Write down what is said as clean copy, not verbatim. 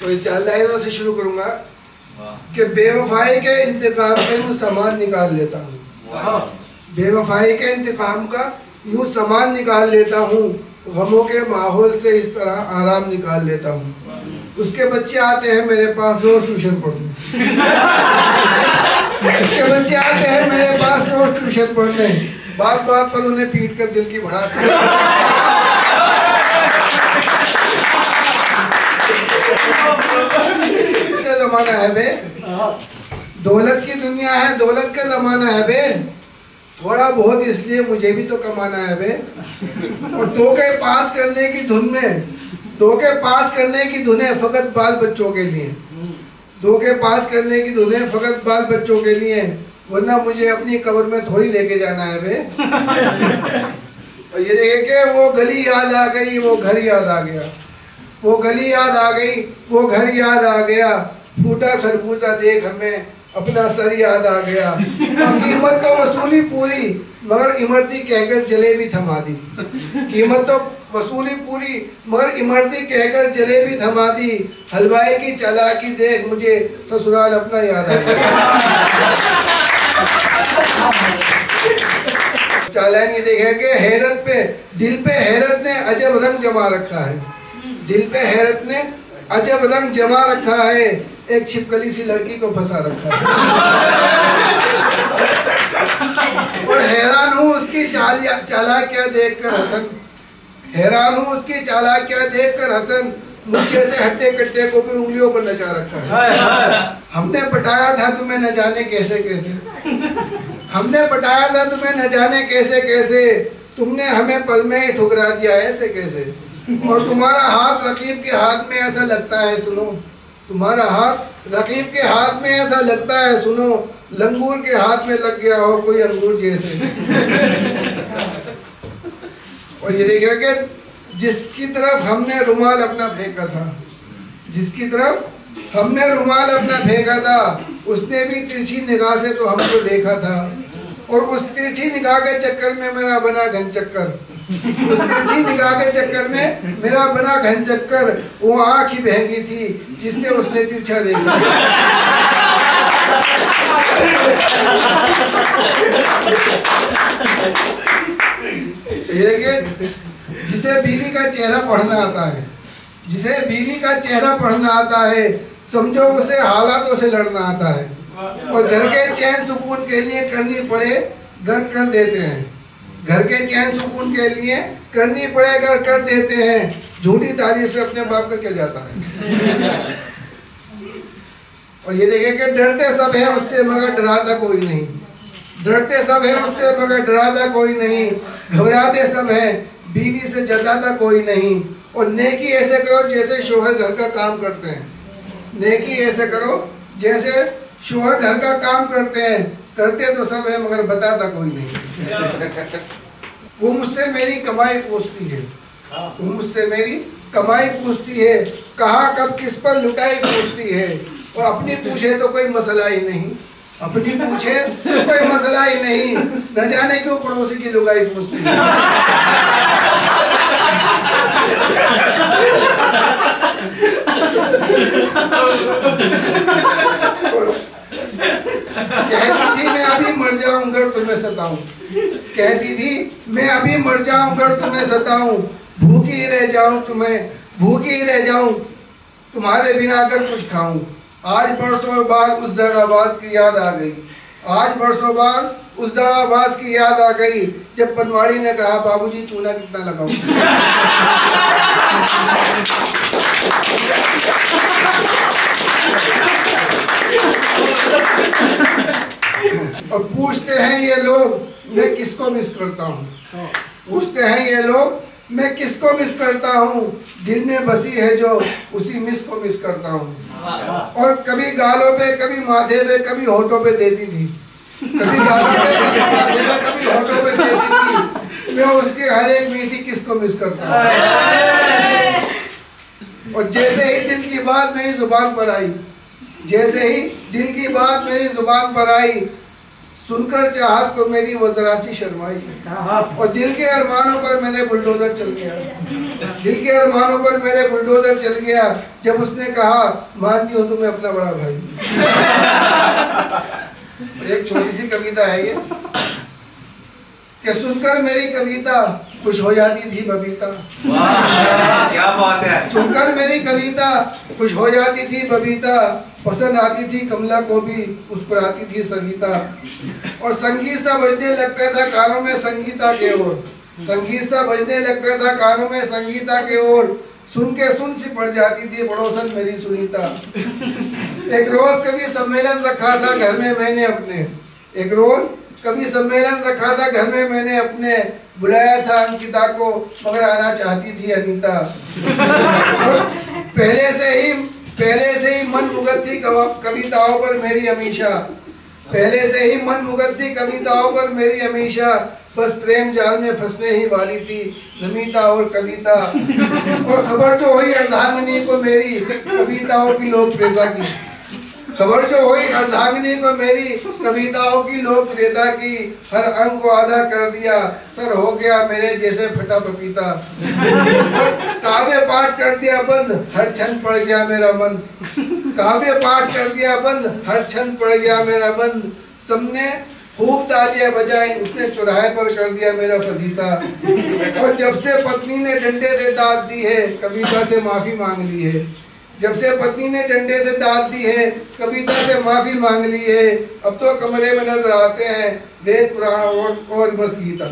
तो ये 4 लाइनों से शुरू करूंगा कि बेवफाई के इंतकाम का यूँ सामान निकाल लेता हूँ, बेवफाई के इंतकाम का यूँ सामान निकाल लेता हूँ, गमों के माहौल से इस तरह आराम निकाल लेता हूँ। उसके बच्चे आते हैं मेरे पास रोज ट्यूशन पढ़ने, उसके बच्चे आते हैं मेरे पास रोज ट्यूशन पढ़ने, बात बात पर उन्हें पीट कर दिल की भड़ास क्या जमाना है बे, दौलत की दुनिया है, दौलत का जमाना है बे, थोड़ा बहुत इसलिए मुझे भी तो कमाना है बे। और 2 के 5 करने की धुन में, 2 के 5 करने की धुनें फकत बाल बच्चों के लिए, 2 के 5 करने की धुनें फकत बाल बच्चों के लिए, वरना मुझे अपनी कब्र में थोड़ी लेके जाना है बे। और ये देखे कि वो गली याद आ गई, वो घर याद आ गया, वो गली याद आ गई, वो घर याद आ गया, फूटा खरबूजा देख हमें अपना सर याद आ गया। कीमत तो वसूली पूरी मगर इमरती कहकर जलेबी थमा दी, कीमत तो वसूली पूरी मगर इमरती कहकर जलेबी थमा दी, हलवाई की चालाकी देख मुझे ससुराल अपना याद आ गया। चालान ये देखे कि हैरत पे, दिल पे हैरत ने अजब रंग जमा रखा है, दिल पे हैरत ने अजब रंग जमा रखा है, एक छिपकली सी लड़की को फंसा रखा है। और हैरान हूँ उसकी चालाकियाँ देखकर हसन, हैरान हूँ उसकी चालाकियाँ देखकर हसन, मुझे से हट्टे कट्टे को भी उंगलियों पर नचा रखा है। हमने पटाया था तुम्हें न जाने कैसे कैसे, हमने पटाया था तुम्हें न जाने कैसे कैसे, तुमने हमें पल में ही ठुकरा दिया ऐसे कैसे। और तुम्हारा हाथ रकीब के हाथ में ऐसा लगता है सुनो, तुम्हारा हाथ रकीब के हाथ में ऐसा लगता है सुनो, लंगूर के हाथ में लग गया हो कोई अंगूर जैसे। और ये देखिए कि जिसकी तरफ हमने रुमाल अपना फेंका था, जिसकी तरफ हमने रुमाल अपना फेंका था, उसने भी तिरछी निगाह से तो हमको देखा था। और उस तिरछी निगाह के चक्कर में मेरा बना घन चक्कर, उस तिरछी निगाह के चक्कर में मेरा बना घन चक्कर, वो आँख ही बहंगी थी जिससे उसने तिरछा देखा। जिसे बीवी का चेहरा पढ़ना आता है, जिसे बीवी का चेहरा पढ़ना आता है, समझो उसे हालातों से लड़ना आता है। और घर के चैन सुकून के लिए करनी पड़े घर कर देते हैं, घर के चैन सुकून के लिए करनी पड़े घर कर देते हैं, झूठी तारीफ से अपने बाप का क्या जाता है। और ये देखे कि डरते सब हैं उससे मगर डराता कोई नहीं, डरते सब हैं उससे मगर डराता कोई नहीं, घबराते सब हैं बीवी से जताता कोई नहीं। और नेकी ऐसे करो जैसे शोहर घर का काम करते हैं, नेकी ऐसे करो जैसे शोहर घर का काम करते हैं, करते तो सब है मगर बताता कोई नहीं। वो मुझसे मेरी कमाई पूछती है, वो मुझसे मेरी कमाई पूछती है, कहाँ कब किस पर लुटाई पूछती है। और अपनी पूछे तो कोई मसला ही नहीं, अपनी पूछे तो कोई मसला ही नहीं, न जाने क्यों पड़ोसी की लुगाई पूछती है। कहती थी मैं अभी मर जाऊं अगर तुम्हें सताऊं, कहती थी मैं अभी मर जाऊं अगर तुम्हें सताऊं, भूखी रह जाऊं तुम्हें, भूखी रह जाऊं तुम्हारे बिना अगर कुछ खाऊं। आज बरसों बाद उस दगाबाज की याद आ गई, आज बरसों बाद उस दगाबाज की याद आ गई, जब पनवाड़ी ने कहा बाबूजी चूना कितना लगाऊं। और पूछते हैं ये लोग मैं किसको मिस करता हूँ, पूछते हैं ये लोग मैं किसको मिस करता हूँ, दिल में बसी है जो उसी मिस को मिस करता हूँ। और कभी गालों पे कभी माथे पे कभी होठों पे देती थी, कभी गालों पे कभी माथे पे कभी होठों पे देती थी, मैं उसके हर एक मीठी किस को मिस करता हूँ। और जैसे ही दिल की बात मेरी जुबान पर आई, जैसे ही दिल की बात मेरी जुबान पर आई, सुनकर चाहत को मेरी वो जरा सी शर्माई, और दिल के अरमानों पर मैंने बुलडोजर चल गया। दिल के अरमानों पर मेरे बुलडोजर चल गया जब उसने कहा मानती हूँ तुम्हें अपना बड़ा भाई। एक छोटी सी कविता है ये कि सुनकर मेरी कविता खुश हो जाती थी बबीता। वाह क्या बात है। सुनकर मेरी कविता खुश हो जाती थी बबीता, पसंद आती थी कमला को भी मुस्कुराती थी सविता। और संगीत सा बजने लगता था कानों में संगीता के ओर, संगीत सा बजने लगता था कानों में संगीता के ओर, सुन के सुन सी पड़ जाती थी पड़ोसन मेरी सुनीता। एक रोज कवि सम्मेलन रखा था घर में मैंने अपने, एक रोज कवि सम्मेलन रखा था घर में मैंने अपने, बुलाया था अंकिता को मगर आना चाहती थी अनीता। और पहले से ही मन मुग्ध थी कविताओं पर मेरी हमेशा, पहले से ही मन मुग्ध थी कविताओं पर मेरी हमेशा, बस प्रेम जाल में फंसने ही वाली थी नमिता और कविता। और खबर जो हुई अर्धांगिनी को मेरी कविताओं की लोकप्रियता की, खबर जो हुई अर्धांगिनी को मेरी कविताओं की लोकप्रियता की, हर अंग को आधा कर दिया सर हो गया मेरे जैसे फटा पपीता। काव्य पाठ कर दिया बंद हर क्षण पड़ गया मेरा मन, काव्य पाठ कर दिया बंद हर क्षण पड़ गया मेरा बंद। सबने खूब तालियां बजाई उसने चौराहे पर कर दिया मेरा फजीता। और जब से पत्नी ने डंडे से दाद दी है कविता से माफी मांग ली है, जब से पत्नी ने डंडे से दाद दी है कविता से माफी मांग ली है, अब तो कमरे में नजर आते हैं वेद पुराण और बस गीता।